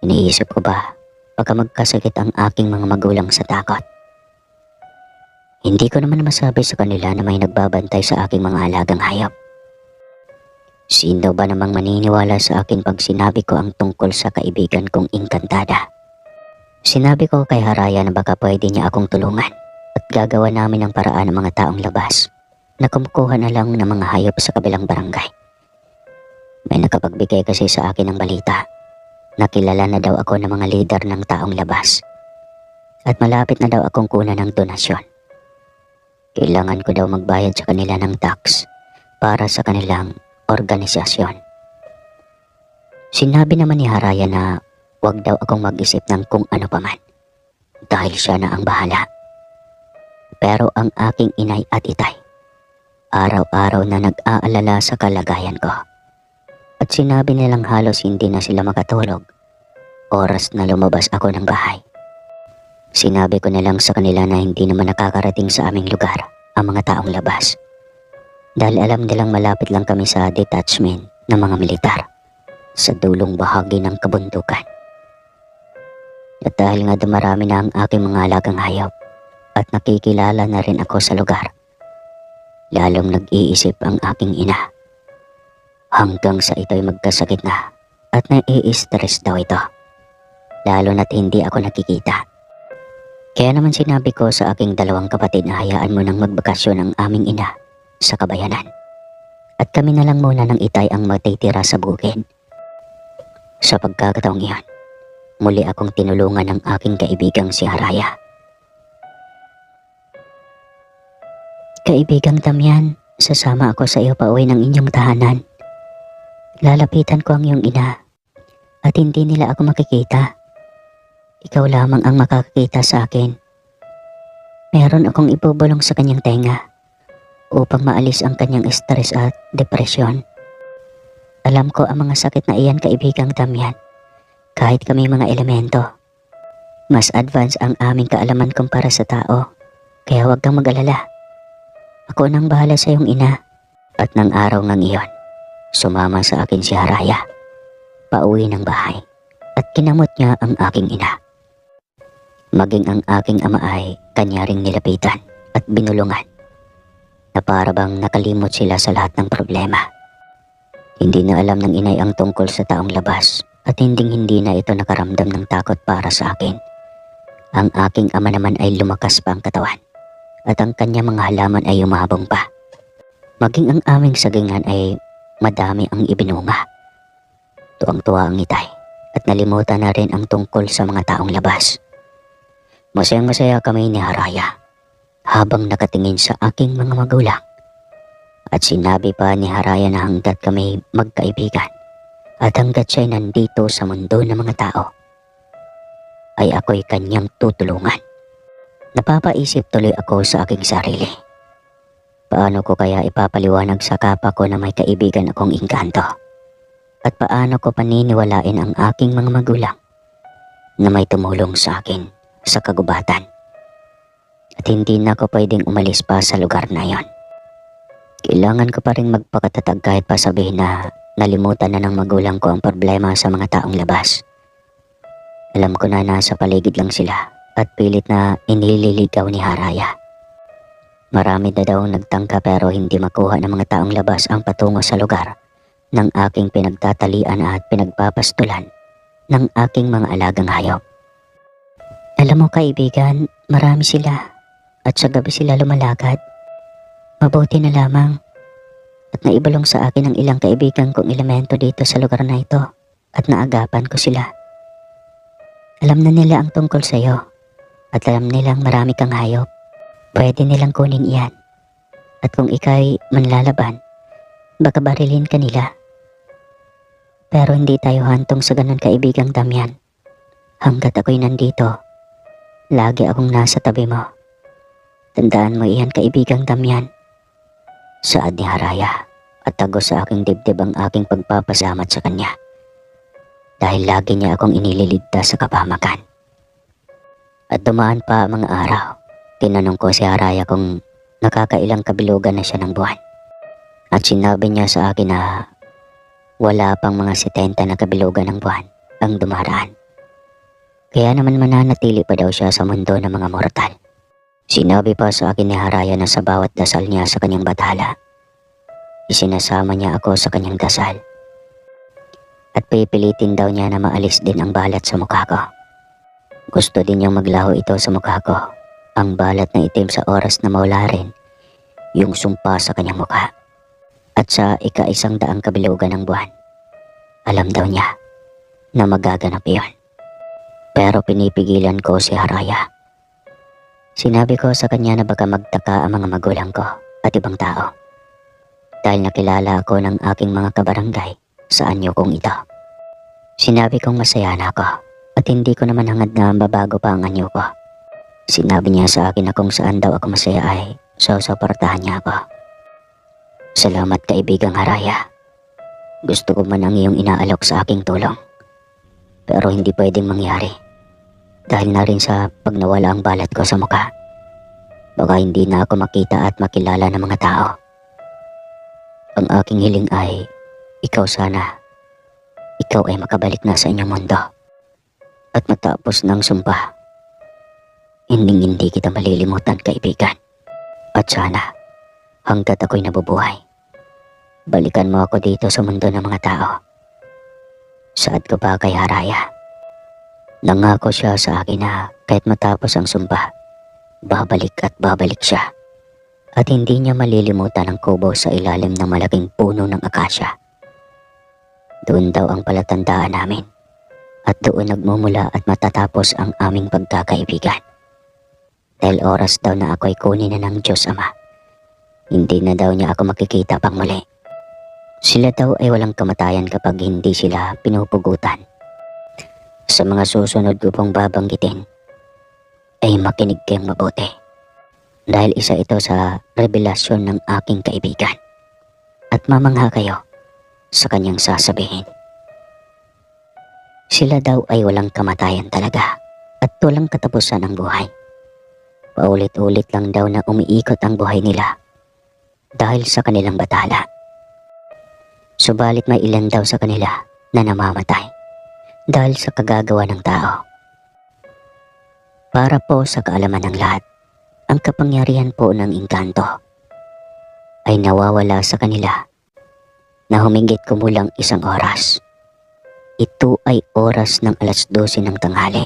Iniisip ko ba baka magkasakit ang aking mga magulang sa takot? Hindi ko naman masabi sa kanila na may nagbabantay sa aking mga alagang hayop. Sino ba namang maniniwala sa akin pag sinabi ko ang tungkol sa kaibigan kong Engkantada? Sinabi ko kay Haraya na baka pwede niya akong tulungan at gagawa namin ng paraan ng mga taong labas na kumukuha na lang ng mga hayop sa kabilang barangay. May nakapagbigay kasi sa akin ng balita na kilala na daw ako ng mga leader ng taong labas at malapit na daw akong kunan ng donasyon. Kailangan ko daw magbayad sa kanila ng tax para sa kanilang organisasyon. Sinabi naman ni Haraya na wag daw akong mag-isip ng kung ano paman dahil siya na ang bahala. Pero ang aking inay at itay, araw-araw na nag-aalala sa kalagayan ko. At sinabi nilang halos hindi na sila makatulog oras na lumabas ako ng bahay. Sinabi ko na lang sa kanila na hindi naman nakakarating sa aming lugar ang mga taong labas. Dahil alam nilang malapit lang kami sa detachment ng mga militar sa dulong bahagi ng kabundukan. At dahil nga dumarami na ang aking mga alagang hayop at nakikilala na rin ako sa lugar, lalong nag-iisip ang aking ina. Hanggang sa ito'y magkasakit na at nai-stress daw ito, lalo na't hindi ako nakikita. Kaya naman sinabi ko sa aking dalawang kapatid na hayaan mo nang magbakasyon ang aming ina sa kabayanan. At kami na lang muna ng itay ang matitira sa bukid. Sa pagkakataong iyan, muli akong tinulungan ng aking kaibigang si Haraya. Kaibigang Damian, sasama ako sa iyo pauwi ng inyong tahanan. Lalapitan ko ang iyong ina at hindi nila ako makikita. Ikaw lamang ang makakakita sa akin. Meron akong ibubulong sa kanyang tenga upang maalis ang kanyang stress at depresyon. Alam ko ang mga sakit na iyan, kaibigang Damian. Kahit kami mga elemento, mas advance ang aming kaalaman kumpara sa tao. Kaya huwag kang mag-alala. Ako nang bahala sa iyong ina. At nang araw ngang iyon, sumama sa akin si Haraya pauwi ng bahay at kinamot niya ang aking ina. Maging ang aking ama ay kanya ring nilapitan at binulungan na para bang nakalimot sila sa lahat ng problema. Hindi na alam ng inay ang tungkol sa taong labas at hindi na ito nakaramdam ng takot para sa akin. Ang aking ama naman ay lumakas pa ang katawan at ang kanya mga halaman ay umabong pa. Maging ang aming sagingan ay madami ang ibinunga. Tuwang-tuwa ang itay at nalimutan na rin ang tungkol sa mga taong labas. Masayang-masaya kami ni Haraya habang nakatingin sa aking mga magulang. At sinabi pa ni Haraya na hanggat kami magkaibigan at hanggat siya'y nandito sa mundo ng mga tao, ay ako'y kanyang tutulungan. Napapaisip tuloy ako sa aking sarili. Paano ko kaya ipapaliwanag sa kapwa ko na may kaibigan akong engkanto? At paano ko paniniwalain ang aking mga magulang na may tumulong sa akin sa kagubatan? At hindi na ako pwedeng umalis pa sa lugar na yon. Kailangan ko pa rin magpakatatag kahit pa sabihin na nalimutan na ng magulang ko ang problema sa mga taong labas. Alam ko na nasa paligid lang sila at pilit na inililigaw ni Haraya. Marami na daw nagtangka pero hindi makuha ng mga taong labas ang patungo sa lugar ng aking pinagtatalian at pinagpapastulan ng aking mga alagang hayop. Alam mo kaibigan, marami sila at sa gabi sila lumalakad. Mabuti na lamang at naibalong sa akin ang ilang kaibigan kong elemento dito sa lugar na ito at naagapan ko sila. Alam na nila ang tungkol sa iyo at alam nilang marami kang hayop. Pwede nilang kunin iyan. At kung ika'y manlalaban, baka barilin ka nila. Pero hindi tayo hantong sa ganun kaibigang Damian. Hanggat ako'y nandito, lagi akong nasa tabi mo. Tandaan mo iyan kaibigang Damian. Saad ni Haraya at tago sa aking dibdib ang aking pagpapasalamat sa kanya. Dahil lagi niya akong inililigtas sa kapahamakan. At dumaan pa ang mga araw. Tinanong ko si Haraya kung nakakailang kabilugan na siya ng buwan. At sinabi niya sa akin na wala pang mga 70 na kabilugan ng buwan ang dumaraan. Kaya naman mananatili pa daw siya sa mundo ng mga mortal. Sinabi pa sa akin ni Haraya na sa bawat dasal niya sa kanyang bathala, isinasama niya ako sa kanyang dasal. At pipilitin daw niya na maalis din ang balat sa mukha ko. Gusto din niyang maglaho ito sa mukha ko, ang balat na itim sa oras na mawala rin yung sumpa sa kanyang mukha. At sa ika-100 kabilugan ng buwan, alam daw niya na magaganap iyon. Pero pinipigilan ko si Haraya. Sinabi ko sa kanya na baka magtaka ang mga magulang ko at ibang tao. Dahil nakilala ako ng aking mga kabarangay sa anyo kong ito. Sinabi kong masaya na ako at hindi ko naman hangad na mabago pa ang anyo ko. Sinabi niya sa akin na kung saan daw ako masaya ay susuportahan niya ako. Salamat kaibigang Haraya. Gusto ko man ang iyong inaalok sa aking tulong. Pero hindi pwedeng mangyari. Dahil na rin sa pag nawala ang balat ko sa mukha. Baka hindi na ako makita at makilala ng mga tao. Ang aking hiling ay ikaw sana. Ikaw ay makabalik na sa inyong mundo. At matapos ng sumpa, hindi kita malilimutan, kaibigan. At sana, hanggat ako'y nabubuhay, balikan mo ako dito sa mundo ng mga tao. Saad ko pa kay Haraya. Nangako siya sa akin na kahit matapos ang sumpa, babalik at babalik siya. At hindi niya malilimutan ang kubo sa ilalim ng malaking puno ng akasya. Doon daw ang palatandaan namin. At doon nagmumula at matatapos ang aming pagkakaibigan. Dahil oras daw na ako'y kunin na ng Diyos Ama, hindi na daw niya ako makikita pang muli. Sila daw ay walang kamatayan kapag hindi sila pinupugutan. Sa mga susunod ko pong babanggitin, ay makinig kayong mabuti. Dahil isa ito sa revelasyon ng aking kaibigan. At mamangha kayo sa kanyang sasabihin. Sila daw ay walang kamatayan talaga at walang katapusan ang buhay. Paulit-ulit lang daw na umiikot ang buhay nila dahil sa kanilang batala. Subalit may ilan daw sa kanila na namamatay dahil sa kagagawa ng tao. Para po sa kaalaman ng lahat, ang kapangyarihan po ng engkanto ay nawawala sa kanila na humigit kumulang 1 oras. Ito ay oras ng 12:00 ng tanghali.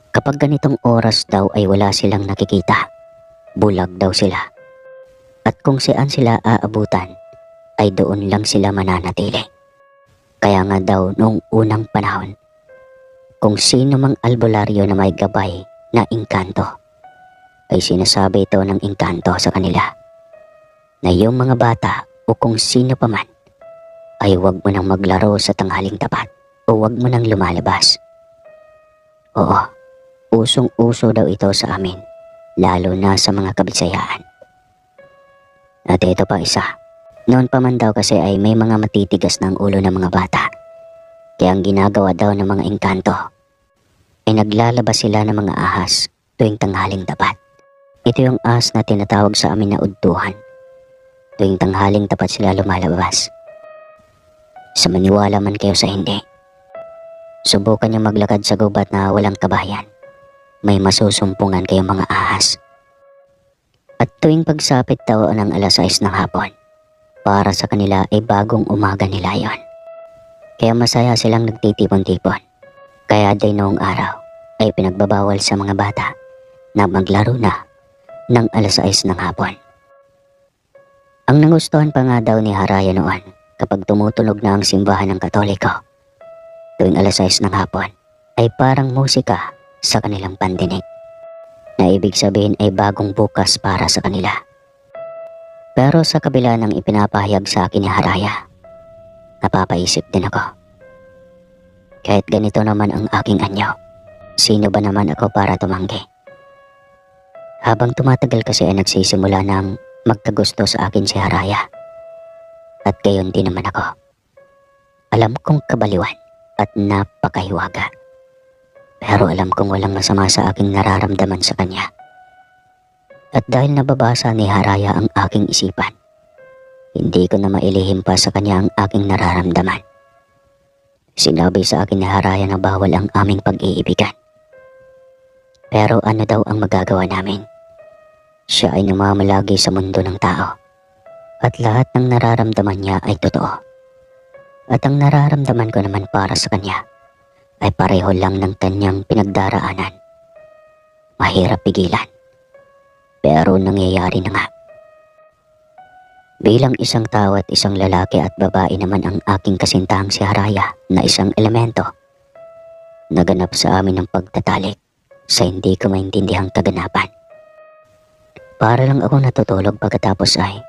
Kapag ganitong oras daw ay wala silang nakikita, bulag daw sila. At kung saan sila aabutan, ay doon lang sila mananatili. Kaya nga daw noong unang panahon, kung sino mang albularyo na may gabay na engkanto, ay sinasabi ito ng engkanto sa kanila na yung mga bata o kung sino pa man ay huwag mo nang maglaro sa tanghaling tapat o huwag mo nang lumalabas. Oo, usong-uso daw ito sa amin, lalo na sa mga kabisayaan. At ito pa isa, noon pa man daw kasi ay may mga matitigas ng ulo ng mga bata. Kaya ang ginagawa daw ng mga engkanto ay naglalabas sila ng mga ahas tuwing tanghaling tapat. Ito yung ahas na tinatawag sa amin na udtuhan. Tuwing tanghaling tapat sila lumalabas. Sa maniwala man kayo sa hindi, subukan niyo maglakad sa gubat na walang kabayan. May masusumpungan kayong mga ahas. At tuwing pagsapit daw ng 6:00 ng hapon, para sa kanila ay bagong umaga nila yon. Kaya masaya silang nagtitipon-tipon. Kaya din noong araw ay pinagbabawal sa mga bata na maglaro na ng 6:00 ng hapon. Ang nangustuhan pa nga daw ni Haraya noon kapag tumutunog na ang simbahan ng Katoliko tuwing 6:00 ng hapon ay parang musika sa kanilang pandinig na ibig sabihin ay bagong bukas para sa kanila. Pero sa kabila ng ipinapahayag sa akin ni Haraya, napapaisip din ako. Kahit ganito naman ang aking anyo, sino ba naman ako para tumanggi? Habang tumatagal kasi ay nagsisimula ng magkagusto sa akin si Haraya. At gayon din naman ako. Alam kong kabaliwan at napakahiwaga. Pero alam kong walang masama sa aking nararamdaman sa kanya. At dahil nababasa ni Haraya ang aking isipan, hindi ko na mailihim pa sa kanya ang aking nararamdaman. Sinabi sa akin ni Haraya na bawal ang aming pag-iibigan. Pero ano daw ang magagawa namin? Siya ay namamalagi sa mundo ng tao. At lahat ng nararamdaman niya ay totoo. At ang nararamdaman ko naman para sa kanya ay pareho lang ng kanyang pinagdaraanan. Mahirap pigilan. Pero nangyayari na nga. Bilang isang tao at isang lalaki at babae naman ang aking kasintahang si Haraya na isang elemento, naganap sa amin ng pagtatalik sa hindi ko maintindihan kaganapan. Para lang ako natutulog pagkatapos ay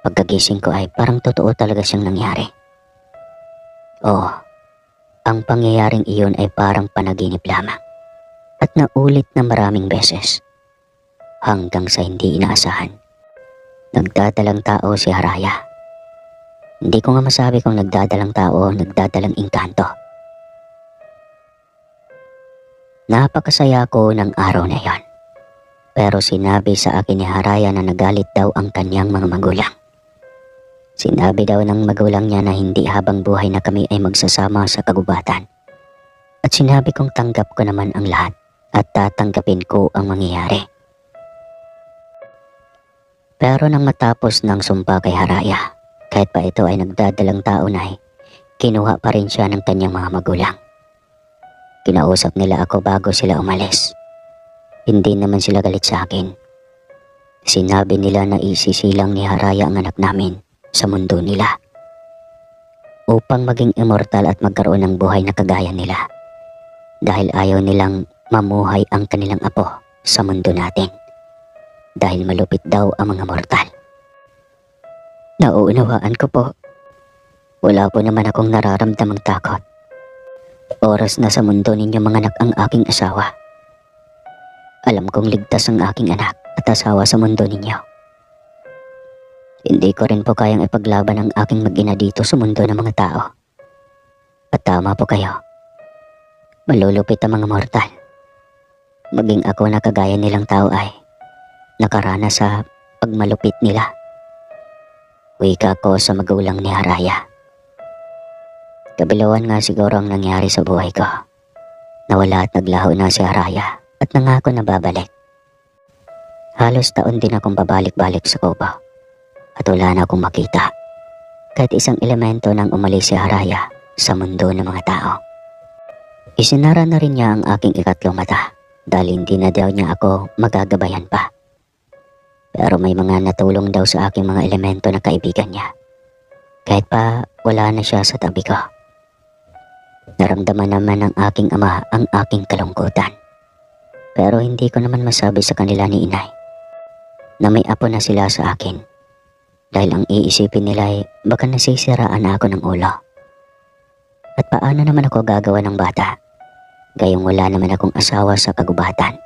pagkagising ko ay parang totoo talaga siyang nangyari. Oo, ang pangyayaring iyon ay parang panaginip lamang. at naulit na maraming beses hanggang sa hindi inaasahan. Nagdadalang tao si Haraya. Hindi ko nga masabi kung nagdadalang tao o nagdadalang engkanto. Napakasaya ko ng araw na yon. Pero sinabi sa akin ni Haraya na nagalit daw ang kanyang mga magulang. Sinabi daw ng magulang niya na hindi habang buhay na kami ay magsasama sa kagubatan. At sinabi kong tanggap ko naman ang lahat at tatanggapin ko ang mangyayari. Pero nang matapos ng sumpa kay Haraya, kahit pa ito ay nagdadalang tao na kinuha pa rin siya ng kanyang mga magulang. Kinausap nila ako bago sila umalis. Hindi naman sila galit sa akin. Sinabi nila na isisilang ni Haraya ang anak namin sa mundo nila upang maging immortal at magkaroon ng buhay na kagaya nila, dahil ayaw nilang mamuhay ang kanilang apo sa mundo natin dahil malupit daw ang mga mortal. Nauunawaan ko po. Wala po naman akong nararamdamang takot. Oras na sa mundo ninyo manganak ang aking asawa. Alam kong ligtas ang aking anak at asawa sa mundo ninyo. Hindi ko rin po kayang ipaglaban ang aking mag-ina dito sa mundo ng mga tao. At tama po kayo. Malulupit ang mga mortal. Maging ako na kagaya nilang tao ay nakaranas sa pagmalupit nila. Wika ko sa magulang ni Haraya. Kabilawan nga siguro ang nangyari sa buhay ko. Nawala at naglaho na si Haraya at nangako na babalik. Halos taon din akong babalik-balik sa Kubo at wala na akong makita kahit isang elemento nang umalis si Haraya sa mundo ng mga tao. Isinara na rin niya ang aking ikatlong mata dahil hindi na daw niya ako magagabayan pa. Pero may mga natulong daw sa aking mga elemento na kaibigan niya kahit pa wala na siya sa tabi ko. Naramdaman naman ng aking ama ang aking kalungkutan. Pero hindi ko naman masabi sa kanila ni inay na may apo na sila sa akin, dahil ang iisipin nila ay baka nasisiraan na ako ng ulo. At paano naman ako gagawa ng bata gayong wala naman akong asawa sa kagubatan?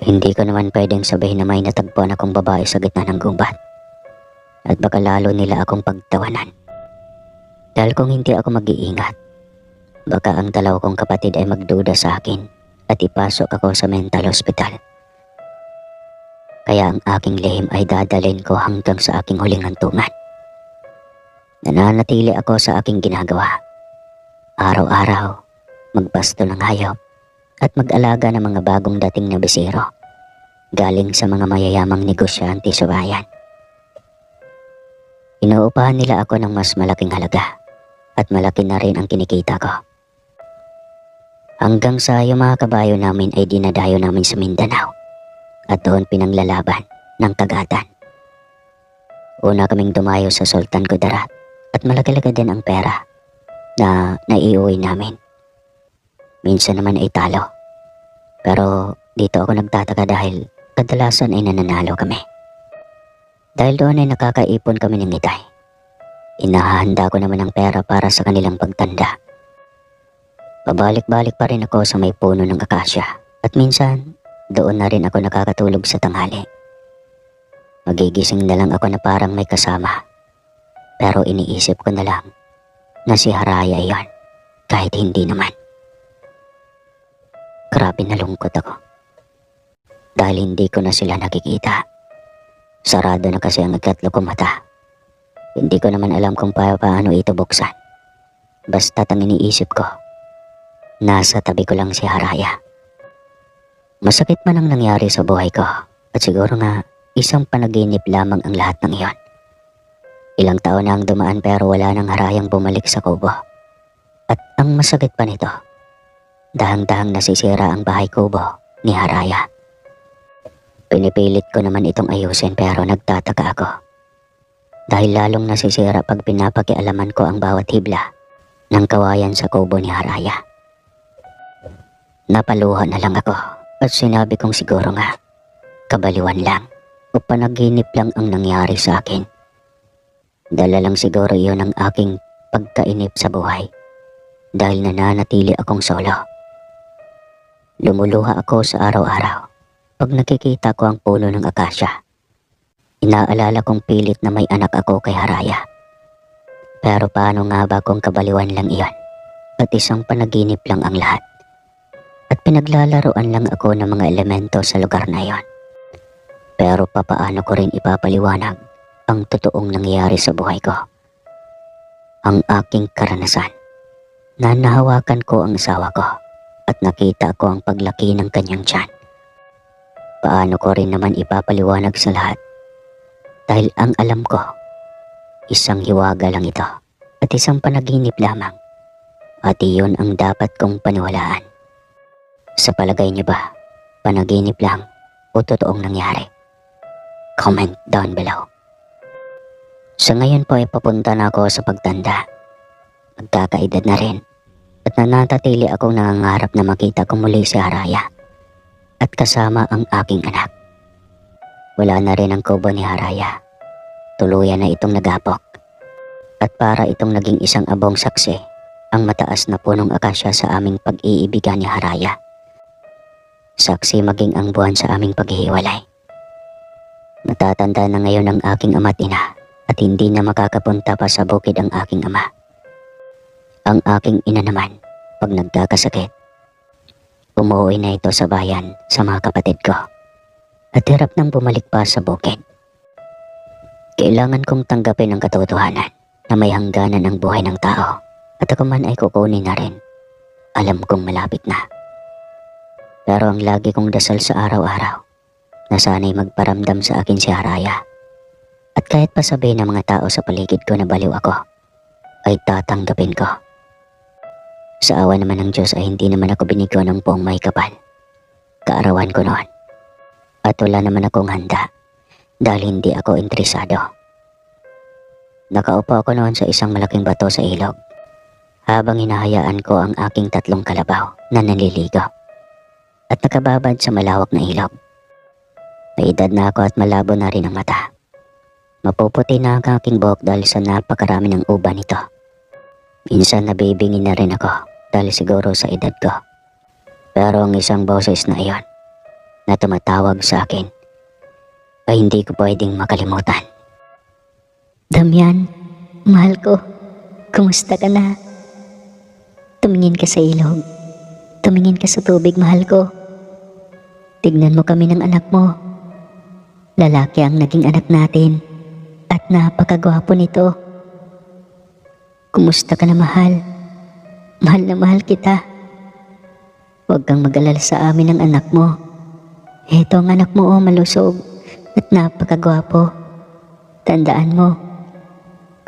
Hindi ko naman pwedeng sabihin na may natagpuan akong babae sa gitna ng gubat at baka lalo nila akong pagtawanan. Dahil kung hindi ako mag-iingat, baka ang dalaw kong kapatid ay magduda sa akin at ipasok ako sa mental hospital. Kaya ang aking lihim ay dadalhin ko hanggang sa aking huling hantungan. Nananatili ako sa aking ginagawa. Araw-araw, magbasto ng hayop at mag-alaga ng mga bagong dating na bisiro galing sa mga mayayamang negosyante sa bayan. Inuupahan nila ako ng mas malaking halaga at malaki na rin ang kinikita ko. Hanggang sa yung mga kabayo namin ay dinadayo namin sa Mindanao at doon pinanglalaban ng kagatan. Una kaming dumayo sa Sultan Kudarat at malaki-laki din ang pera na naiuwi namin. Minsan naman ay talo. Pero dito ako nagtataka dahil kadalasan ay nananalo kami. Dahil doon ay nakakaipon kami ng itay. Inahahanda ko naman ang pera para sa kanilang pagtanda. Pabalik-balik pa rin ako sa may puno ng akasya at minsan doon na rin ako nakakatulog sa tanghali. Magigising na lang ako na parang may kasama. Pero iniisip ko na lang na si Haraya iyon kahit hindi naman. Grabe nalungkot ako dahil hindi ko na sila nakikita. Sarado na kasi ang ikatlo kong mata. Hindi ko naman alam kung paano ito buksan. Basta't ang iniisip ko, nasa tabi ko lang si Haraya. Masakit man ang nangyari sa buhay ko at siguro nga isang panaginip lamang ang lahat ng iyon. Ilang taon na ang dumaan pero wala nang Harayang bumalik sa Kubo. At ang masakit pa nito, dahang-dahang nasisira ang bahay Kubo ni Haraya. Pinipilit ko naman itong ayusin pero nagtataka ako. Dahil lalong nasisira pag pinapakialaman ko ang bawat hibla ng kawayan sa Kubo ni Haraya. Napaluha na lang ako at sinabi kong siguro nga, kabaliwan lang o panaginip lang ang nangyari sa akin. Dala lang siguro iyon ang aking pagkainip sa buhay dahil nananatili akong solo. Lumuluha ako sa araw-araw pag nakikita ko ang puno ng akasya. Inaalala kong pilit na may anak ako kay Haraya. Pero paano nga ba kung kabaliwan lang iyon at isang panaginip lang ang lahat? At pinaglalaroan lang ako ng mga elemento sa lugar na iyon. Pero papaano ko rin ipapaliwanag ang totoong nangyayari sa buhay ko? Ang aking karanasan na nahawakan ko ang asawa ko at nakita ko ang paglaki ng kanyang tiyan. Paano ko rin naman ipapaliwanag sa lahat? Dahil ang alam ko, isang hiwaga lang ito at isang panaginip lamang. At iyon ang dapat kong paniwalaan. Sa palagay niyo ba, panaginip lang o totoong nangyari? Comment down below. Sa ngayon po ay papunta na ako sa pagtanda. Magkakaedad na rin at nananatili akong nangangarap na makita ko muli si Haraya at kasama ang aking anak. Wala na rin ang kubo ni Haraya. Tuluyan na itong nagapok. At para itong naging isang abong saksi ang mataas na punong akasya sa aming pag-iibigan ni Haraya. Saksi maging ang buwan sa aming paghihiwalay. Natatanda na ngayon ang aking ama't ina at hindi na makakapunta pa sa bukid ang aking ama. Ang aking ina naman, pag nagkakasakit, umuwi na ito sa bayan sa mga kapatid ko at hirap nang bumalik pa sa bukid. Kailangan kong tanggapin ang katotohanan na may hangganan ang buhay ng tao at ako man ay kukunin na rin. Alam kong malapit na. Pero ang lagi kong dasal sa araw-araw na sana'y magparamdam sa akin si Haraya. At kahit pa sabihin ng mga tao sa paligid ko na baliw ako, ay tatanggapin ko. Sa awa naman ng Diyos ay hindi naman ako binigyan ng buong may kapal. Kaarawan ko noon. At wala naman akong handa dahil hindi ako interesado. Nakaupo ako noon sa isang malaking bato sa ilog habang hinahayaan ko ang aking 3 kalabaw na naliligo at nakababad sa malawak na ilog. May edad na ako at malabo na rin ang mata. Mapuputi na ang aking buhok dahil sa napakarami ng uban nito. Minsan nabibingin na rin ako dahil siguro sa edad ko. Pero ang isang boses na iyon na tumatawag sa akin ay hindi ko pwedeng makalimutan. Damian, mahal ko, kumusta ka na? Tumingin ka sa ilog. Tumingin ka sa tubig, mahal ko. Tignan mo kami ng anak mo. Lalaki ang naging anak natin at napakagwapo nito. Kumusta ka na, mahal? Mahal na mahal kita. Huwag kang mag-alala sa amin ng anak mo. Heto ang anak mo, malusog at napakagwapo. Tandaan mo,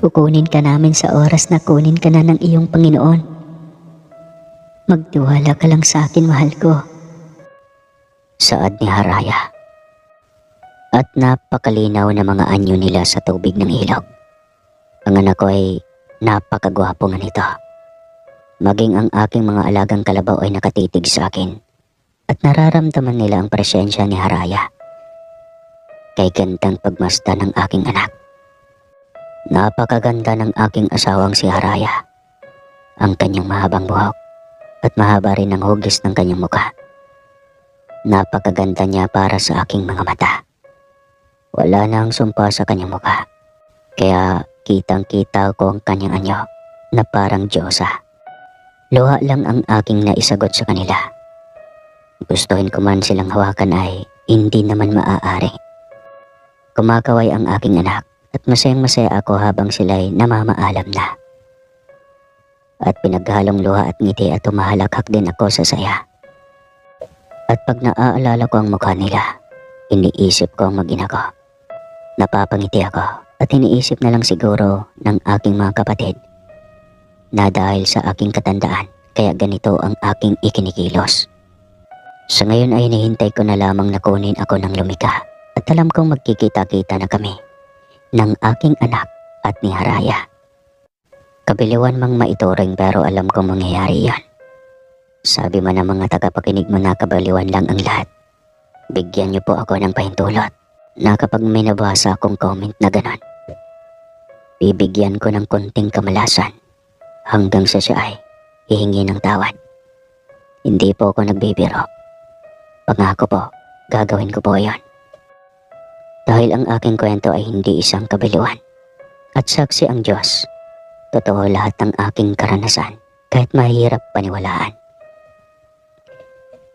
kukunin ka namin sa oras na kunin ka na ng iyong Panginoon. Magtiwala ka lang sa akin, mahal ko. Saad ni Haraya. At napakalinaw na mga anyo nila sa tubig ng ilog. Ang anak ko ay napakagwapo nga nito. Maging ang aking mga alagang kalabaw ay nakatitig sa akin at nararamdaman nila ang presensya ni Haraya. Kay gandang pagmasdan ng aking anak. Napakaganda ng aking asawang si Haraya. Ang kanyang mahabang buhok at mahaba rin ang hugis ng kanyang mukha. Napakaganda niya para sa aking mga mata. Wala na ang sumpa sa kanyang mukha. Kaya kitang-kita ko ang kanyang anyo na parang Diyosa. Luha lang ang aking naisagot sa kanila. Gustuhin ko man silang hawakan ay hindi naman maaari. Kumakaway ang aking anak at masayang-masaya ako habang sila'y namamaalam na. At pinaghalong luha at ngiti at tumahalakhak din ako sa saya. At pag naaalala ko ang mukha nila, iniisip ko ang mag-ina ko. Napapangiti ako at iniisip na lang siguro ng aking mga kapatid na dahil sa aking katandaan kaya ganito ang aking ikinikilos. Sa ngayon ay hinihintay ko na lamang na kunin ako ng lumika at alam kong magkikita-kita na kami ng aking anak at ni Haraya. Kabiliwan mang maituring pero alam kong mangyayari yan. Sabi man ng mga tagapakinig mo na kabaliwan lang ang lahat. Bigyan niyo po ako ng pahintulot na kapag may nabasa akong comment na ganon, bibigyan ko ng konting kamalasan hanggang sa siya ay hihingi ng tawad. Hindi po ako nagbibiro Pangako po, gagawin ko po iyon. Dahil ang aking kwento ay hindi isang kabiluan. At saksi ang Diyos. Totoo lahat ng aking karanasan, kahit mahirap paniwalaan.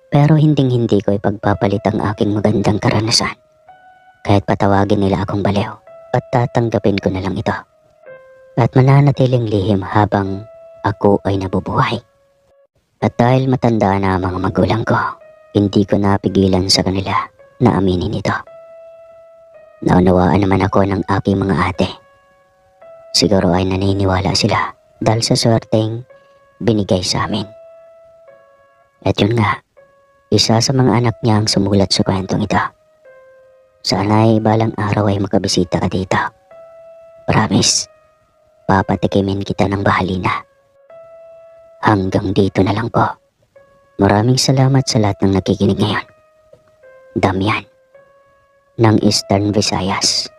Pero hinding-hindi ko ipagpapalit ang aking magandang karanasan. Kahit patawagin nila akong baliw, at tatanggapin ko na lang ito. At mananatiling lihim habang ako ay nabubuhay. At dahil matanda na ang mga magulang ko, hindi ko napigilan sa kanila na aminin ito. Naunawaan naman ako ng aking mga ate. Siguro ay naniniwala sila dahil sa swerteng binigay sa amin. At yun nga, isa sa mga anak niya ang sumulat sa kwentong ito. Sana ay balang araw ay makabisita ka dito. Promise, papatikimin kita ng bahalina. Hanggang dito na lang po. Maraming salamat sa lahat ng nakikinig ngayon. Damian ng Eastern Visayas.